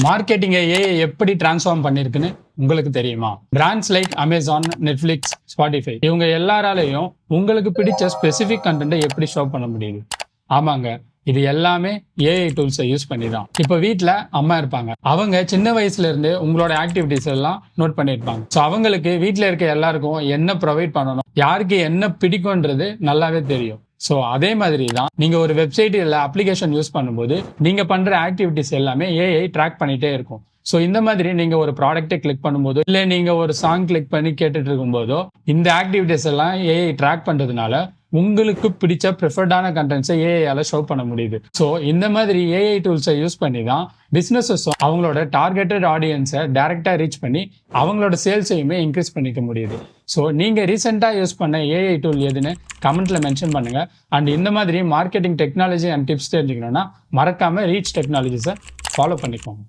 மார்க்கெட்டிங்கை AI எப்படி transform பண்ணிருக்குன்னு உங்களுக்கு தெரியுமா? Brands like Amazon, Netflix, Spotify இவங்க எல்லாராலையும் உங்களுக்கு பிடிச்ச ஸ்பெசிபிக் கண்டென்ட்டை எப்படி ஷோ பண்ண முடியுது? ஆமாங்க, இது எல்லாமே ஏஐ டூல்ஸை யூஸ் பண்ணி தான். இப்போ வீட்டில் அம்மா இருப்பாங்க, அவங்க சின்ன வயசுல இருந்து உங்களோட ஆக்டிவிட்டிஸ் எல்லாம் நோட் பண்ணியிருப்பாங்க. ஸோ அவங்களுக்கு வீட்டில் இருக்க எல்லாருக்கும் என்ன ப்ரொவைட் பண்ணணும், யாருக்கு என்ன பிடிக்கும்ன்றது நல்லாவே தெரியும். ஸோ அதே மாதிரி தான் நீங்கள் ஒரு வெப்சைட் இல்லை அப்ளிகேஷன் யூஸ் பண்ணும்போது நீங்கள் பண்ணுற ஆக்டிவிட்டிஸ் எல்லாமே ஏஐ ட்ராக் பண்ணிகிட்டே இருக்கும். ஸோ இந்த மாதிரி நீங்கள் ஒரு ப்ராடக்ட்டை கிளிக் பண்ணும்போதோ இல்லை நீங்கள் ஒரு சாங் கிளிக் பண்ணி கேட்டுட்டு இருக்கும்போதோ இந்த ஆக்டிவிட்டிஸ் எல்லாம் ஏஐ ட்ராக் பண்ணுறதுனால உங்களுக்கு பிடிச்ச ப்ரிஃபர்டான கண்டென்ட்ஸை ஏஐயால ஷோ பண்ண முடியுது. ஸோ இந்த மாதிரி ஏஐ டூல்ஸை யூஸ் பண்ணி தான் பிஸ்னஸஸும் அவங்களோட டார்கெட்டட் ஆடியன்ஸை டைரெக்டாக ரீச் பண்ணி அவங்களோட சேல்ஸையுமே இன்க்ரீஸ் பண்ணிக்க முடியுது. ஸோ நீங்கள் ரீசெண்டாக யூஸ் பண்ண ஏஐ டூல் எதுன்னு கமெண்ட்ல மென்ஷன் பண்ணுங்க. அண்ட் இந்த மாதிரி மார்க்கெட்டிங் டெக்னாலஜி அண்ட் டிப்ஸ் தெரிஞ்சுக்கணும்னா மறக்காம ரீச் டெக்னாலஜிஸை ஃபாலோ பண்ணிக்கோங்க.